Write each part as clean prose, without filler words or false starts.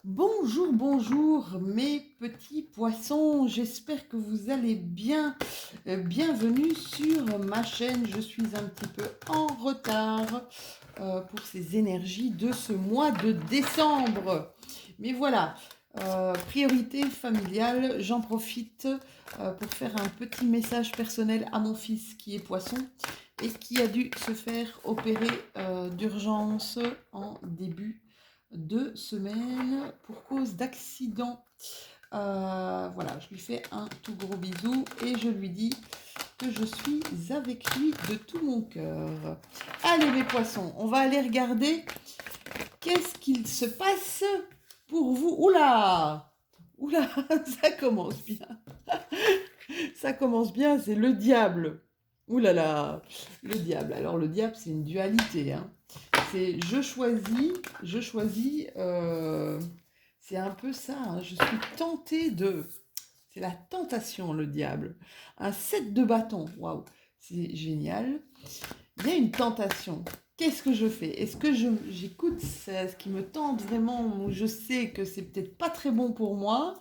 Bonjour, bonjour mes petits poissons, j'espère que vous allez bien. Bienvenue sur ma chaîne, je suis un petit peu en retard pour ces énergies de ce mois de décembre. Mais voilà, priorité familiale, j'en profite pour faire un petit message personnel à mon fils qui est poisson et qui a dû se faire opérer d'urgence en début de semaine pour cause d'accident. Voilà, je lui fais un tout gros bisou et je lui dis que je suis avec lui de tout mon cœur. Allez mes poissons, on va aller regarder qu'est-ce qu'il se passe pour vous. Oula, oula, ça commence bien. Ça commence bien, c'est le diable. Ouh là là, le diable. Alors le diable, c'est une dualité, hein. C'est je choisis, c'est un peu ça, hein. Je suis tentée de... C'est la tentation, le diable. Un 7 de bâton, waouh, c'est génial. Il y a une tentation. Qu'est-ce que je fais? Est-ce que j'écoute ce qui me tente vraiment, où je sais que c'est peut-être pas très bon pour moi,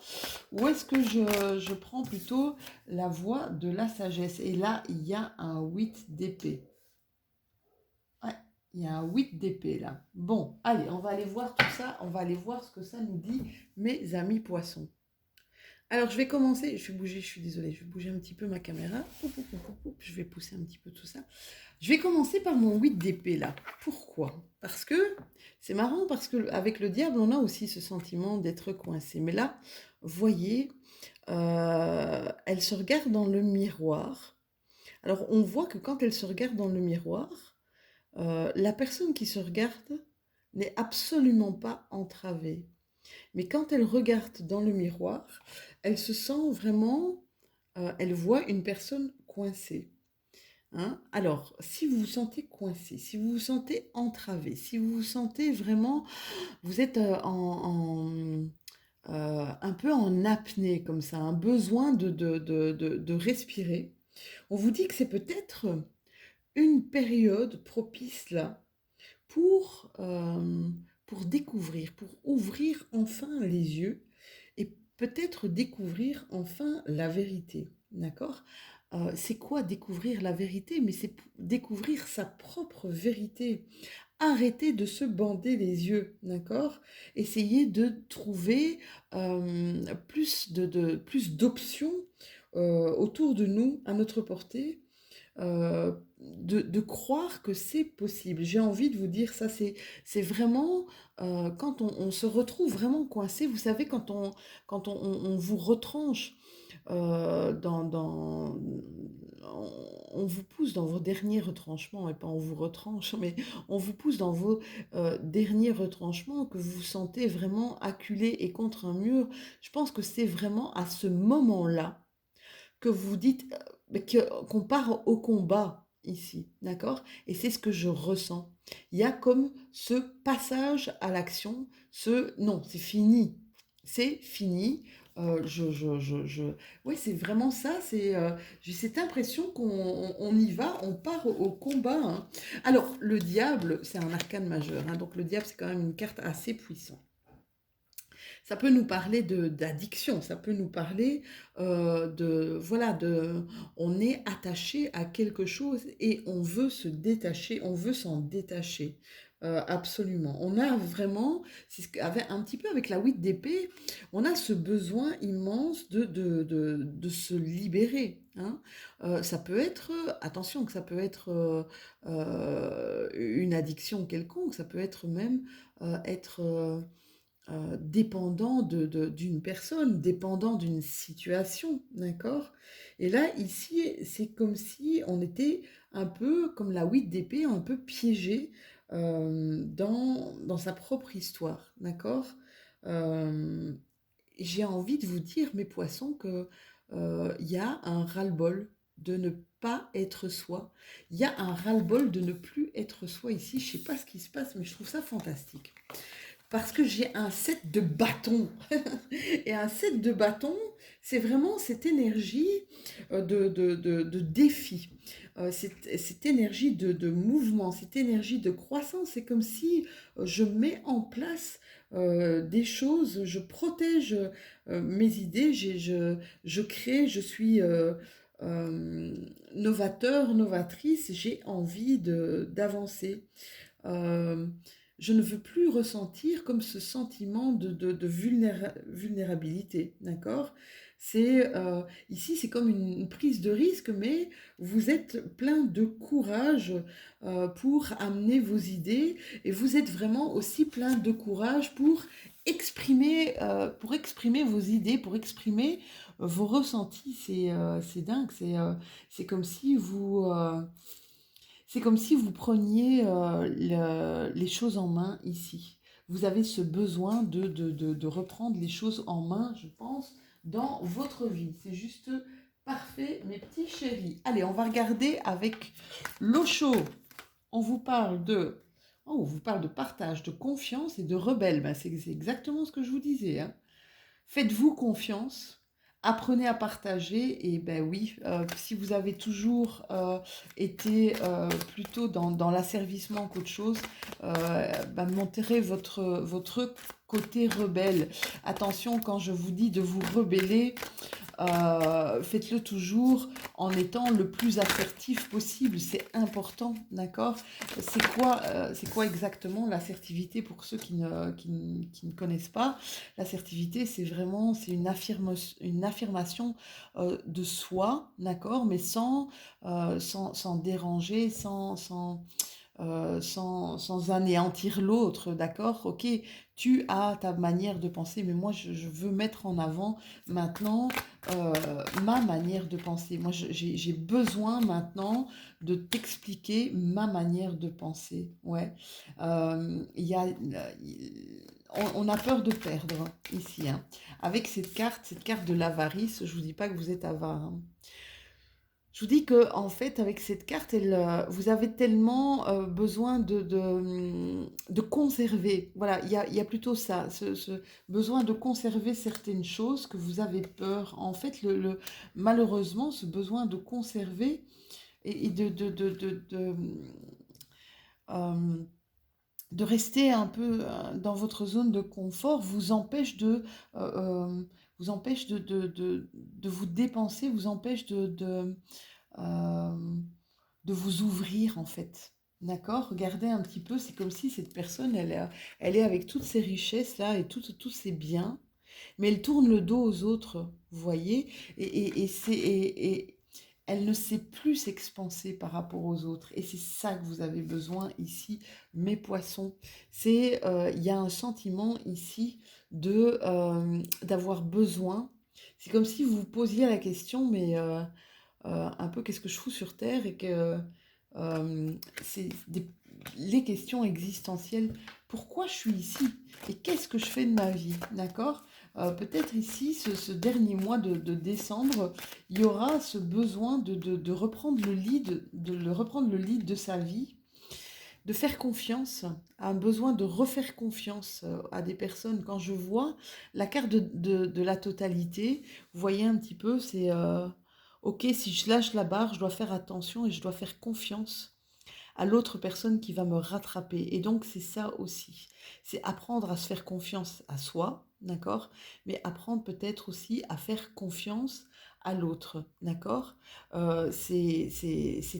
ou est-ce que je prends plutôt la voie de la sagesse? Et là, il y a un 8 d'épée. Ouais, il y a un 8 d'épée là. Bon, allez, on va aller voir tout ça. On va aller voir ce que ça nous dit, mes amis poissons. Alors, je vais commencer. Je vais bouger, je suis désolée. Je vais bouger un petit peu ma caméra. Je vais pousser un petit peu tout ça. Je vais commencer par mon 8 d'épée là. Pourquoi? Parce que c'est marrant, parce que avec le diable, on a aussi ce sentiment d'être coincé. Mais là, voyez, elle se regarde dans le miroir. Alors, on voit que quand elle se regarde dans le miroir, la personne qui se regarde n'est absolument pas entravée. Mais quand elle regarde dans le miroir, elle se sent vraiment, elle voit une personne coincée. Hein. Alors, si vous vous sentez coincé, si vous vous sentez entravé, si vous vous sentez vraiment, vous êtes un peu en apnée comme ça, un besoin de respirer, on vous dit que c'est peut-être une période propice là pour, pour découvrir, pour ouvrir enfin les yeux et peut-être découvrir enfin la vérité. D'accord? C'est quoi découvrir la vérité? Mais c'est découvrir sa propre vérité. Arrêter de se bander les yeux, d'accord? Essayer de trouver plus d'options autour de nous, à notre portée, de croire que c'est possible. J'ai envie de vous dire ça, c'est vraiment quand on se retrouve vraiment coincé, vous savez, quand on vous retranche, on vous pousse dans vos derniers retranchements, et pas on vous retranche, mais on vous pousse dans vos derniers retranchements, que vous vous sentez vraiment acculé et contre un mur. Je pense que c'est vraiment à ce moment-là que vous dites qu'on part au combat ici, d'accord? Et c'est ce que je ressens. Il y a comme ce passage à l'action, non, c'est fini. C'est fini. Oui, c'est vraiment ça. J'ai cette impression qu'on y va, on part au combat, hein. Alors, le diable, c'est un arcane majeur, hein, donc le diable, c'est quand même une carte assez puissante. Ça peut nous parler d'addiction, ça peut nous parler voilà, on est attaché à quelque chose et on veut se détacher, on veut s'en détacher. Absolument. On a vraiment, un petit peu avec la 8 d'épée, on a ce besoin immense de se libérer, hein. Ça peut être, attention, que ça peut être une addiction quelconque, ça peut être même être dépendant d'une personne, dépendant d'une situation, d'accord? Et là, ici, c'est comme si on était un peu, comme la 8 d'épée, un peu piégé dans sa propre histoire, d'accord? Euh, j'ai envie de vous dire, mes poissons, que il y a un ras-le-bol de ne pas être soi. Il y a un ras-le-bol de ne plus être soi ici. Je ne sais pas ce qui se passe, mais je trouve ça fantastique. Parce que j'ai un 7 de bâton. Et un 7 de bâton, c'est vraiment cette énergie de défi, cette énergie de mouvement, cette énergie de croissance. C'est comme si je mets en place des choses, je protège mes idées, je crée, je suis novateur, novatrice, j'ai envie d'avancer. Euh, je ne veux plus ressentir comme ce sentiment de vulnérabilité, d'accord? Ici, c'est comme une prise de risque, mais vous êtes plein de courage pour amener vos idées et vous êtes vraiment aussi plein de courage pour exprimer vos idées, pour exprimer vos ressentis. C'est dingue, c'est comme si c'est comme si vous preniez les choses en main ici. Vous avez ce besoin de reprendre les choses en main, je pense, dans votre vie. C'est juste parfait, mes petits chéris. Allez, on va regarder avec l'Osho. On vous parle de... Oh, on vous parle de partage, de confiance et de rebelle. Ben, c'est exactement ce que je vous disais, hein. Faites-vous confiance, apprenez à partager et ben oui, si vous avez toujours été plutôt dans l'asservissement qu'autre chose, ben montrez votre côté rebelle. Attention, quand je vous dis de vous rebeller, faites-le toujours en étant le plus assertif possible, c'est important, d'accord? C'est quoi exactement l'assertivité pour ceux qui ne connaissent pas? L'assertivité, c'est une affirmation de soi, d'accord? Mais sans déranger, sans anéantir l'autre, d'accord? Ok, tu as ta manière de penser, mais moi, je veux mettre en avant maintenant euh, ma manière de penser. Moi, j'ai besoin maintenant de t'expliquer ma manière de penser. Ouais. On a peur de perdre ici, hein. Avec cette carte de l'avarice, je vous dis pas que vous êtes avare, hein. Je vous dis que en fait, avec cette carte, vous avez tellement besoin de conserver. Voilà, il y a plutôt ça, ce besoin de conserver certaines choses que vous avez peur. En fait, malheureusement, ce besoin de conserver et euh, de rester un peu dans votre zone de confort vous empêche de vous dépenser, vous empêche euh, de vous ouvrir en fait. D'accord? Regardez un petit peu, c'est comme si cette personne, elle est avec toutes ses richesses là et tous ses biens, mais elle tourne le dos aux autres, vous voyez? Et elle ne sait plus s'expanser par rapport aux autres. Et c'est ça que vous avez besoin ici, mes poissons. Il y a un sentiment ici d'avoir besoin. C'est comme si vous vous posiez la question, mais un peu qu'est-ce que je fous sur Terre et que euh, c'est des- les questions existentielles. Pourquoi je suis ici et qu'est-ce que je fais de ma vie, d'accord? Peut-être ici, ce dernier mois de décembre, il y aura ce besoin de reprendre le lead, reprendre le lead de sa vie, de faire confiance, un besoin de refaire confiance à des personnes. Quand je vois la carte de la totalité, vous voyez un petit peu, ok, si je lâche la barre, je dois faire attention et je dois faire confiance à l'autre personne qui va me rattraper. Et donc, c'est ça aussi. C'est apprendre à se faire confiance à soi, d'accord? Mais apprendre peut-être aussi à faire confiance à l'autre, d'accord? C'est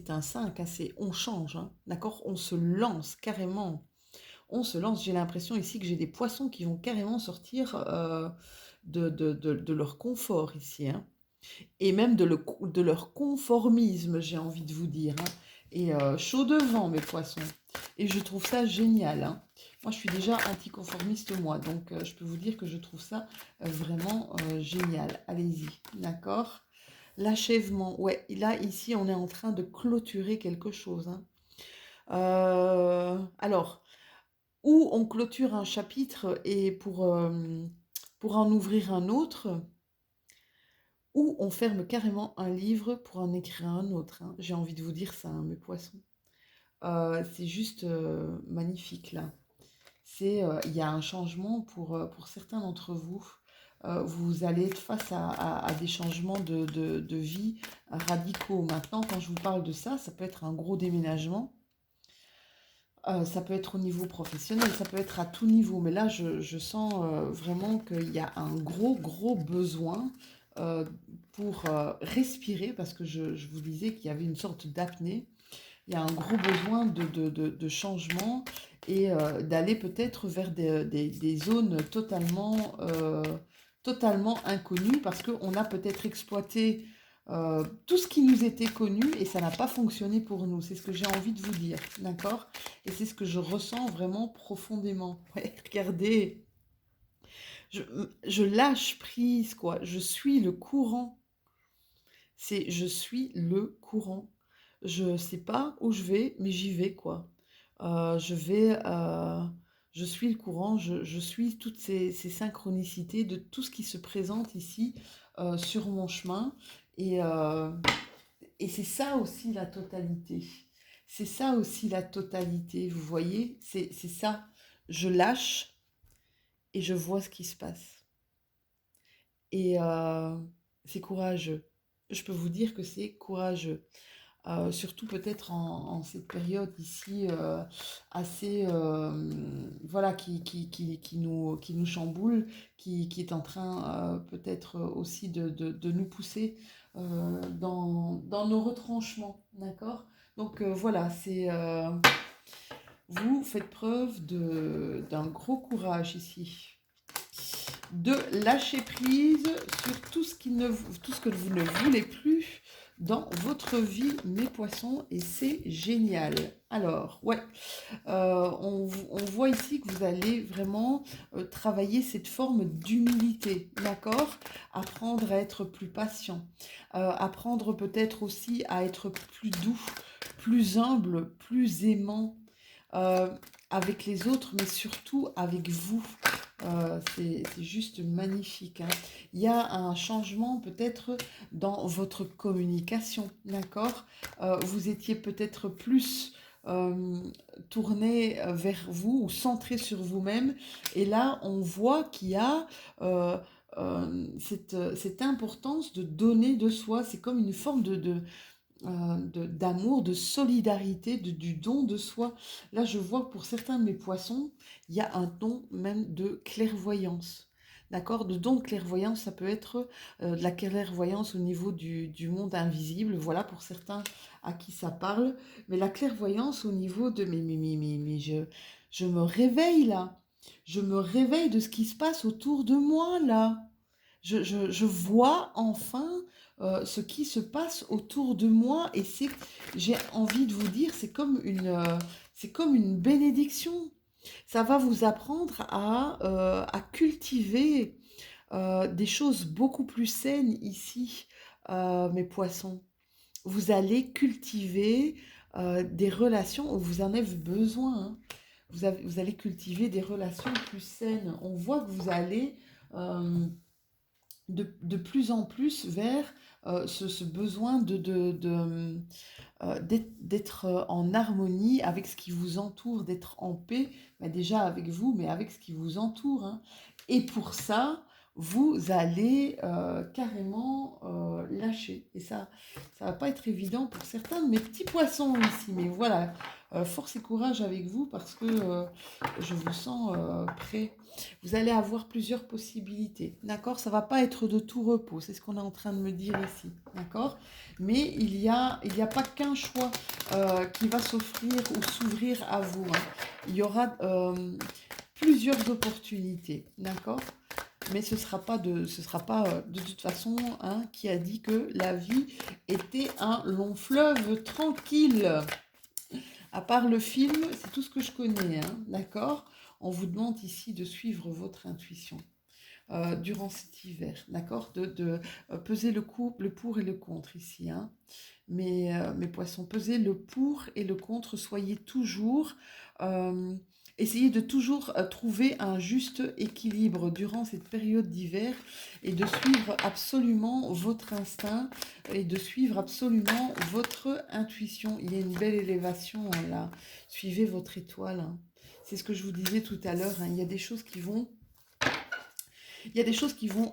un 5, hein, on change, hein, d'accord? On se lance carrément. On se lance. J'ai l'impression ici que j'ai des poissons qui vont carrément sortir de leur confort ici, hein, et même de leur conformisme, j'ai envie de vous dire, hein. Et chaud devant, mes poissons. Et je trouve ça génial, hein. Moi, je suis déjà anticonformiste, moi, donc je peux vous dire que je trouve ça vraiment génial. Allez-y, d'accord? L'achèvement, ouais, là, ici, on est en train de clôturer quelque chose, hein. Alors, ou on clôture un chapitre et pour en ouvrir un autre, ou on ferme carrément un livre pour en écrire un autre, hein. J'ai envie de vous dire ça, hein, mes poissons. C'est juste magnifique là. Il y a un changement pour certains d'entre vous. Vous allez être face à des changements de vie radicaux. Maintenant, quand je vous parle de ça, ça peut être un gros déménagement. Ça peut être au niveau professionnel, ça peut être à tout niveau, mais là, je sens vraiment qu'il y a un gros besoin euh, pour respirer, parce que je vous disais qu'il y avait une sorte d'apnée. Il y a un gros besoin de changement et d'aller peut-être vers des zones totalement inconnues, parce qu'on a peut-être exploité tout ce qui nous était connu et ça n'a pas fonctionné pour nous. C'est ce que j'ai envie de vous dire, d'accord? Et c'est ce que je ressens vraiment profondément. Ouais, regardez, je, je lâche prise, quoi. Je suis le courant. Je suis le courant. Je sais pas où je vais, mais j'y vais, quoi. Je vais, je suis le courant, je suis toutes ces synchronicités de tout ce qui se présente ici sur mon chemin. Et, euh, et c'est ça aussi la totalité. C'est ça aussi la totalité, vous voyez? C'est ça. Je lâche et je vois ce qui se passe. Et c'est courageux. Je peux vous dire que c'est courageux. Surtout peut-être en cette période ici assez, voilà, qui nous chamboule, qui est en train peut-être aussi de nous pousser dans nos retranchements, d'accord? Donc voilà, vous faites preuve d'un gros courage ici, de lâcher prise sur tout ce que vous ne voulez plus dans votre vie, mes poissons, et c'est génial. Alors, ouais, on voit ici que vous allez vraiment travailler cette forme d'humilité, d'accord? Apprendre à être plus patient, apprendre peut-être aussi à être plus doux, plus humble, plus aimant euh, avec les autres, mais surtout avec vous. C'est juste magnifique, hein. Il y a un changement peut-être dans votre communication, d'accord? Vous étiez peut-être plus tourné vers vous ou centré sur vous-même. Et là, on voit qu'il y a cette importance de donner de soi. C'est comme une forme d'amour, de solidarité, du don de soi. Là, je vois que pour certains de mes poissons, il y a un don même de clairvoyance. D'accord? De don de clairvoyance, ça peut être de la clairvoyance au niveau du monde invisible, voilà, pour certains à qui ça parle. Mais la clairvoyance au niveau de... Mais je me réveille là. Je me réveille de ce qui se passe autour de moi là. Je vois enfin ce qui se passe autour de moi et j'ai envie de vous dire, c'est comme une bénédiction. Ça va vous apprendre à cultiver des choses beaucoup plus saines ici, mes poissons. Vous allez cultiver des relations, vous en avez besoin, hein. Vous allez cultiver des relations plus saines. On voit que vous allez de plus en plus vers ce besoin d'être en harmonie avec ce qui vous entoure, d'être en paix, bah déjà avec vous, mais avec ce qui vous entoure, hein. Et pour ça, vous allez carrément lâcher. Et ça va pas être évident pour certains de mes petits poissons ici, mais voilà, force et courage avec vous parce que je vous sens prêt. Vous allez avoir plusieurs possibilités, d'accord? Ça va pas être de tout repos, c'est ce qu'on est en train de me dire ici, d'accord? Mais il y a pas qu'un choix qui va s'offrir ou s'ouvrir à vous, hein. Il y aura plusieurs opportunités, d'accord? Mais ce sera pas de toute façon, hein, qui a dit que la vie était un long fleuve tranquille. À part le film, c'est tout ce que je connais, hein, d'accord? On vous demande ici de suivre votre intuition durant cet hiver, d'accord? De peser le pour et le contre ici, hein. Mes poissons, pesez le pour et le contre, soyez toujours, essayez de toujours trouver un juste équilibre durant cette période d'hiver et de suivre absolument votre instinct et de suivre absolument votre intuition. Il y a une belle élévation, hein, là. Suivez votre étoile, hein. C'est ce que je vous disais tout à l'heure, hein. Il y a des choses qui vont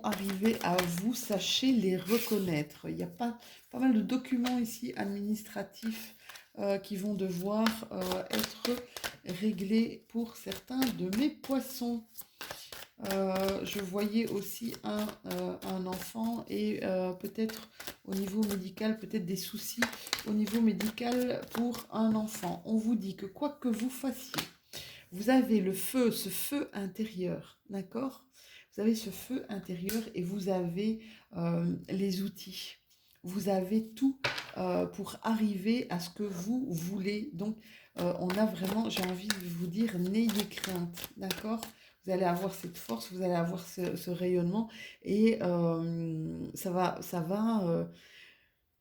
arriver à vous, sachez les reconnaître. Il y a pas mal de documents ici administratifs qui vont devoir être réglé pour certains de mes poissons. Je voyais aussi un enfant et peut-être au niveau médical, peut-être des soucis au niveau médical pour un enfant. On vous dit que quoi que vous fassiez, vous avez le feu, ce feu intérieur, d'accord? Vous avez ce feu intérieur et vous avez les outils. Vous avez tout pour arriver à ce que vous voulez. Donc, on a vraiment, j'ai envie de vous dire, n'ayez crainte, d'accord? Vous allez avoir cette force, vous allez avoir ce rayonnement et ça va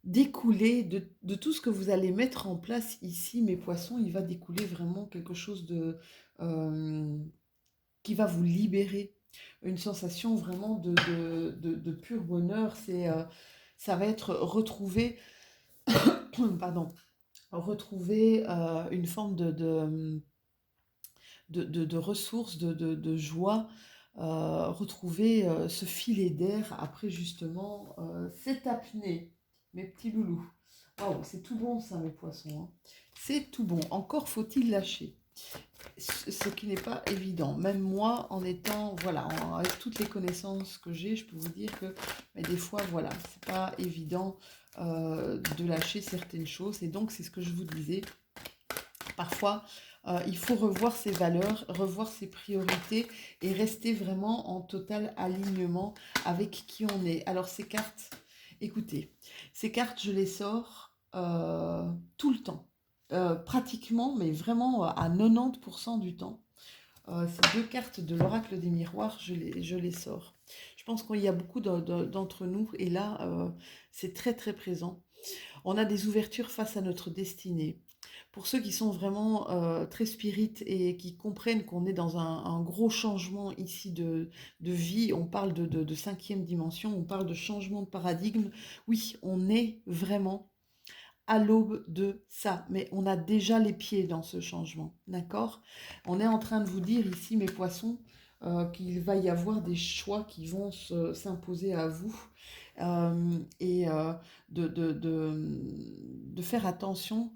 découler de tout ce que vous allez mettre en place ici, mes poissons. Il va découler vraiment quelque chose euh, qui va vous libérer. Une sensation vraiment de pur bonheur. Ça va être retrouver, pardon, retrouver une forme de ressources, de joie, retrouver ce filet d'air après justement cette apnée, mes petits loulous. Waouh, c'est tout bon ça, mes poissons, hein. C'est tout bon. Encore faut-il lâcher. Ce qui n'est pas évident. Même moi, en étant, voilà, avec toutes les connaissances que j'ai, je peux vous dire que mais des fois, voilà, c'est pas évident de lâcher certaines choses. Et donc, c'est ce que je vous disais. Parfois, il faut revoir ses valeurs, revoir ses priorités et rester vraiment en total alignement avec qui on est. Alors, ces cartes, écoutez, ces cartes, je les sors tout le temps. Pratiquement, mais vraiment à 90% du temps. Ces deux cartes de l'oracle des miroirs, je les sors. Je pense qu'il y a beaucoup d'entre nous, et là, c'est très très présent. On a des ouvertures face à notre destinée. Pour ceux qui sont vraiment très spirites et qui comprennent qu'on est dans un gros changement ici de vie, on parle de cinquième dimension, on parle de changement de paradigme. Oui, on est vraiment à l'aube de ça, mais on a déjà les pieds dans ce changement, d'accord? On est en train de vous dire ici, mes poissons, qu'il va y avoir des choix qui vont s'imposer à vous et de faire attention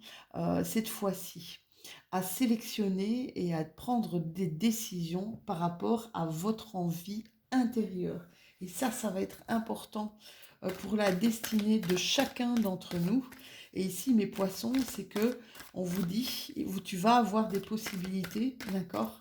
cette fois-ci à sélectionner et à prendre des décisions par rapport à votre envie intérieure. Et ça va être important pour la destinée de chacun d'entre nous. Et ici, mes poissons, c'est que on vous dit, tu vas avoir des possibilités, d'accord?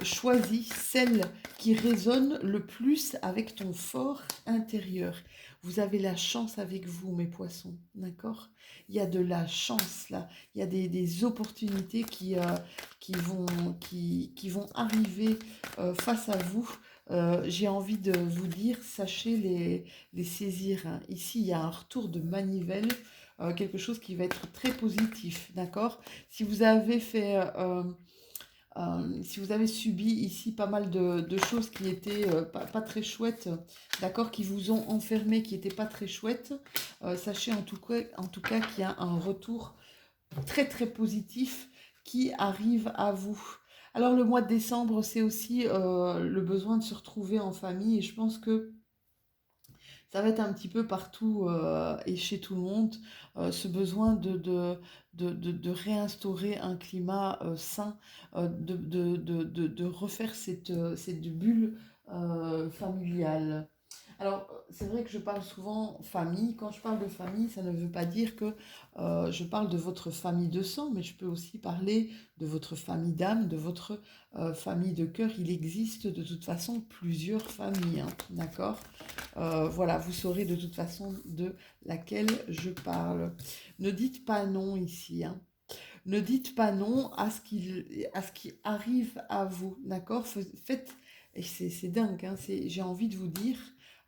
Choisis celle qui résonne le plus avec ton fort intérieur. Vous avez la chance avec vous, mes poissons, d'accord? Il y a de la chance là, il y a des opportunités qui vont arriver face à vous. J'ai envie de vous dire, sachez les saisir, hein. Ici, il y a un retour de manivelle, quelque chose qui va être très positif, d'accord? Si vous avez fait... si vous avez subi ici pas mal de choses qui étaient pas très chouettes, d'accord, qui vous ont enfermé, qui n'étaient pas très chouettes, sachez en tout cas qu'il y a un retour très très positif qui arrive à vous. Alors le mois de décembre, c'est aussi le besoin de se retrouver en famille et je pense que ça va être un petit peu partout et chez tout le monde, ce besoin de réinstaurer un climat sain, de refaire cette bulle familiale. Alors, c'est vrai que je parle souvent famille. Quand je parle de famille, ça ne veut pas dire que je parle de votre famille de sang, mais je peux aussi parler de votre famille d'âme, de votre famille de cœur. Il existe de toute façon plusieurs familles, hein, d'accord? Voilà, vous saurez de toute façon de laquelle je parle. Ne dites pas non ici, hein. Ne dites pas non à ce qui arrive à vous, d'accord? Faites, et c'est dingue, hein, j'ai envie de vous dire,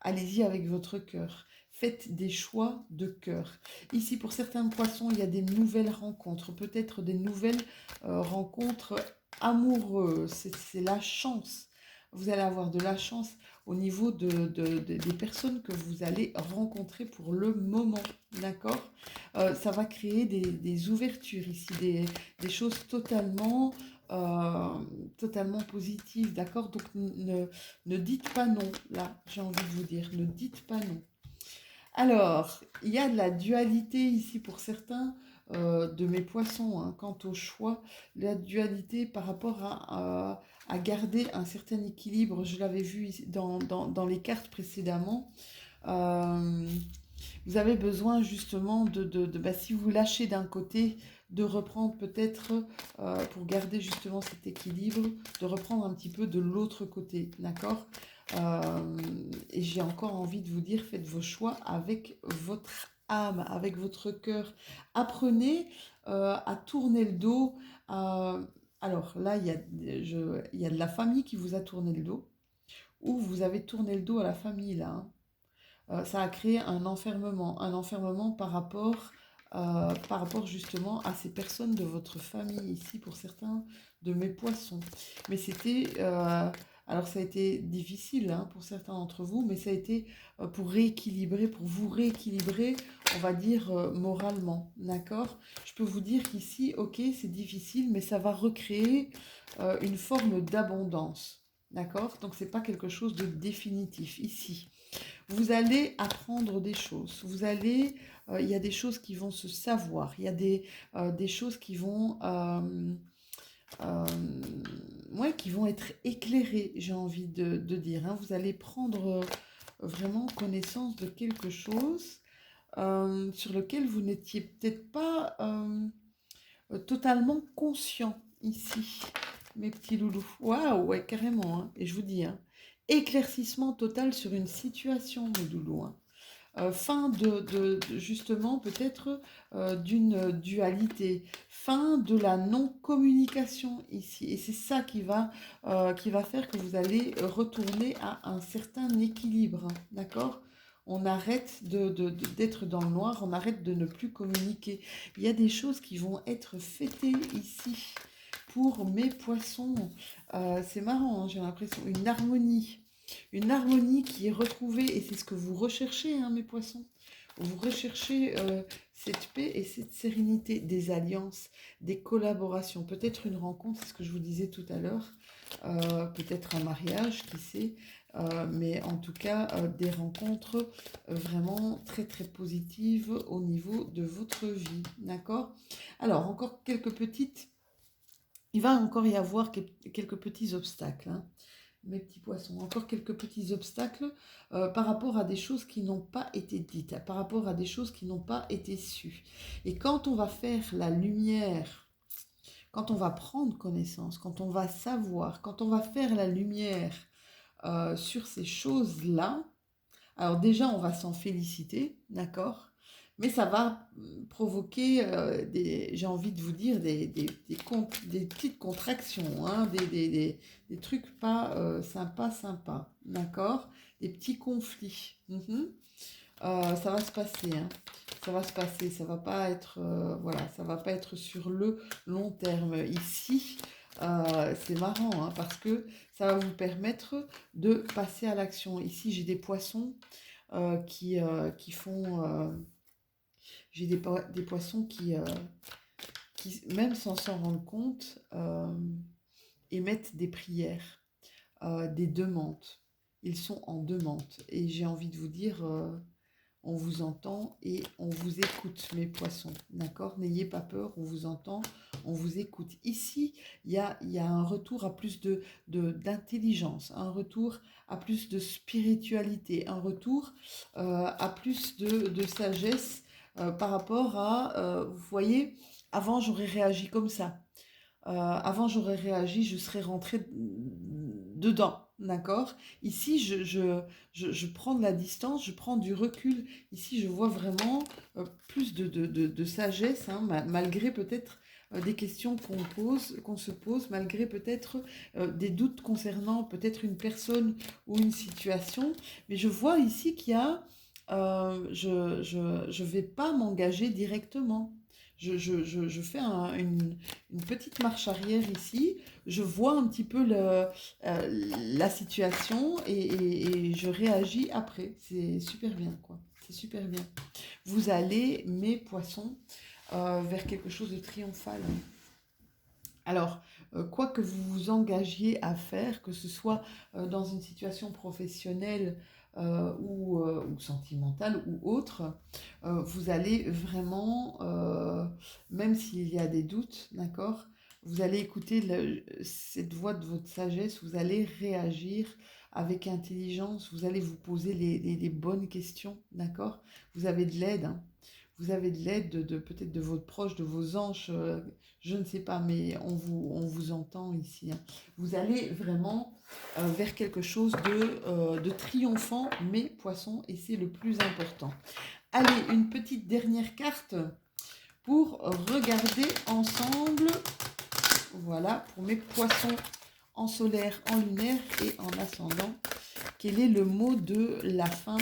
allez-y avec votre cœur. Faites des choix de cœur. Ici, pour certains poissons, il y a des nouvelles rencontres, peut-être des nouvelles rencontres amoureuses. C'est la chance. Vous allez avoir de la chance au niveau des personnes que vous allez rencontrer pour le moment, d'accord? Ça va créer des ouvertures ici, des choses totalement positives, d'accord? Donc ne dites pas non, là, j'ai envie de vous dire, ne dites pas non. Alors, il y a de la dualité ici pour certains. de mes poissons, hein, quant au choix, la dualité par rapport à garder un certain équilibre. Je l'avais vu dans les cartes précédemment. Euh, Vous avez besoin justement si vous lâchez d'un côté, de reprendre peut-être, pour garder justement cet équilibre, de reprendre un petit peu de l'autre côté, d'accord? Euh, et j'ai encore envie de vous dire, faites vos choix avec votre âme, avec votre cœur. Apprenez à tourner le dos. à- Alors là, il y a de la famille qui vous a tourné le dos, ou vous avez tourné le dos à la famille là, hein. Ça a créé un enfermement par rapport justement à ces personnes de votre famille, ici pour certains de mes poissons. Mais alors ça a été difficile, hein, pour certains d'entre vous, mais ça a été pour vous rééquilibrer, on va dire moralement, d'accord? Je peux vous dire qu'ici, ok, c'est difficile, mais ça va recréer une forme d'abondance, d'accord? Donc c'est pas quelque chose de définitif ici. Vous allez apprendre des choses. Il y a des choses qui vont se savoir. Il y a des choses euh, qui vont être éclairées, j'ai envie de dire, hein. Vous allez prendre vraiment connaissance de quelque chose sur lequel vous n'étiez peut-être pas totalement conscient ici, mes petits loulous. Waouh, ouais, carrément, hein. Et je vous dis, hein, éclaircissement total sur une situation, mes loulous, hein. Fin justement peut-être d'une dualité, fin de la non-communication ici. Et c'est ça qui va faire que vous allez retourner à un certain équilibre, hein, d'accord? On arrête d'être dans le noir, on arrête de ne plus communiquer. Il y a des choses qui vont être fêtées ici pour mes poissons. C'est marrant, hein, j'ai l'impression, une harmonie. Une harmonie qui est retrouvée, et c'est ce que vous recherchez, hein, mes poissons. Vous recherchez cette paix et cette sérénité, des alliances, des collaborations, peut-être une rencontre, c'est ce que je vous disais tout à l'heure, peut-être un mariage, qui sait, mais en tout cas des rencontres vraiment très très positives au niveau de votre vie, d'accord? Alors, encore il va encore y avoir quelques petits obstacles, hein, mes petits poissons, encore quelques petits obstacles par rapport à des choses qui n'ont pas été dites, par rapport à des choses qui n'ont pas été sues. Et quand on va faire la lumière, quand on va prendre connaissance, quand on va savoir, quand on va faire la lumière sur ces choses-là, alors déjà, on va s'en féliciter, d'accord? Mais ça va provoquer, j'ai envie de vous dire, des petites contractions, hein, des trucs pas sympas, d'accord? Des petits conflits. Ça va se passer, hein. Ça va se passer, ça va pas être, voilà, ça va pas être sur le long terme. Ici, c'est marrant, hein, parce que ça va vous permettre de passer à l'action. Ici, j'ai des poissons qui font... j'ai des poissons qui, même sans s'en rendre compte, émettent des prières, des demandes. Ils sont en demande. Et j'ai envie de vous dire, on vous entend et on vous écoute, mes poissons. D'accord? N'ayez pas peur, on vous entend, on vous écoute. Ici, il y a un retour à plus d'intelligence, un retour à plus de spiritualité, un retour à plus de sagesse par rapport à, vous voyez, avant j'aurais réagi comme ça. Avant, j'aurais réagi, je serais rentrée dedans, d'accord? Ici, je prends de la distance, je prends du recul. Ici, je vois vraiment plus de sagesse, hein, malgré peut-être des questions qu'on se pose, malgré peut-être des doutes concernant peut-être une personne ou une situation. Mais je vois ici qu'il y a, je vais pas m'engager directement. Je fais une petite marche arrière ici, je vois un petit peu la situation et je réagis après. C'est super bien, quoi. C'est super bien. Vous allez, mes poissons, vers quelque chose de triomphal. Alors, quoi que vous vous engagiez à faire, que ce soit dans une situation professionnelle ou sentimentale ou autre, vous allez vraiment, même s'il y a des doutes, d'accord, vous allez écouter cette voix de votre sagesse, vous allez réagir avec intelligence, vous allez vous poser les bonnes questions, d'accord? Vous avez de l'aide, hein. Vous avez de l'aide peut-être de votre proche, de vos anges, je ne sais pas, mais on vous entend ici, hein. Vous allez vraiment vers quelque chose de triomphant, mes poissons, et c'est le plus important. Allez, une petite dernière carte pour regarder ensemble, voilà, pour mes poissons en solaire, en lunaire et en ascendant. Quel est le mot de la fin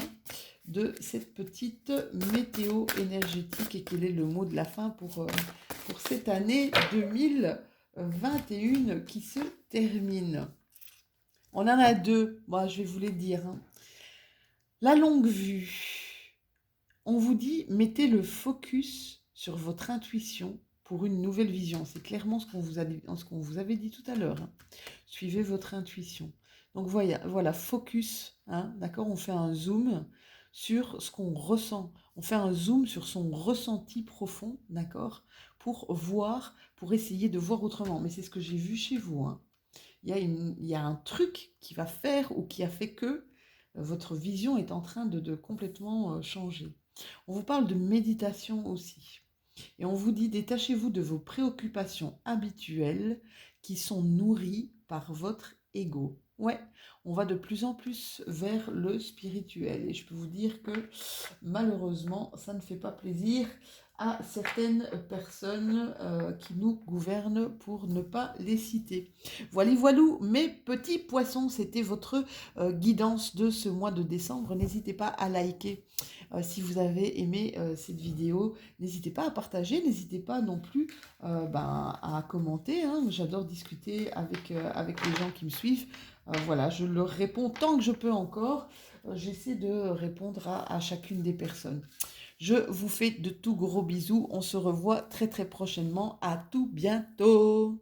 de cette petite météo énergétique et quel est le mot de la fin pour cette année 2021 qui se termine? On en a deux, moi je vais vous les dire, hein. La longue vue. On vous dit, mettez le focus sur votre intuition pour une nouvelle vision. C'est clairement ce qu'on vous avait dit tout à l'heure, hein. Suivez votre intuition. Donc voilà, focus, hein, d'accord? On fait un zoom sur ce qu'on ressent. On fait un zoom sur son ressenti profond, d'accord? Pour voir, pour essayer de voir autrement. Mais c'est ce que j'ai vu chez vous, hein. Il y a un truc qui va faire ou qui a fait que votre vision est en train de complètement changer. On vous parle de méditation aussi. Et on vous dit, détachez-vous de vos préoccupations habituelles qui sont nourries par votre ego. Ouais, on va de plus en plus vers le spirituel. Et je peux vous dire que malheureusement, ça ne fait pas plaisir à certaines personnes qui nous gouvernent pour ne pas les citer. Voilà, voilou, mes petits poissons, c'était votre guidance de ce mois de décembre. N'hésitez pas à liker si vous avez aimé cette vidéo. N'hésitez pas à partager, n'hésitez pas non plus à commenter, hein. J'adore discuter avec les gens qui me suivent. Voilà, je leur réponds tant que je peux encore. J'essaie de répondre à chacune des personnes. Je vous fais de tout gros bisous. On se revoit très très prochainement. À tout bientôt.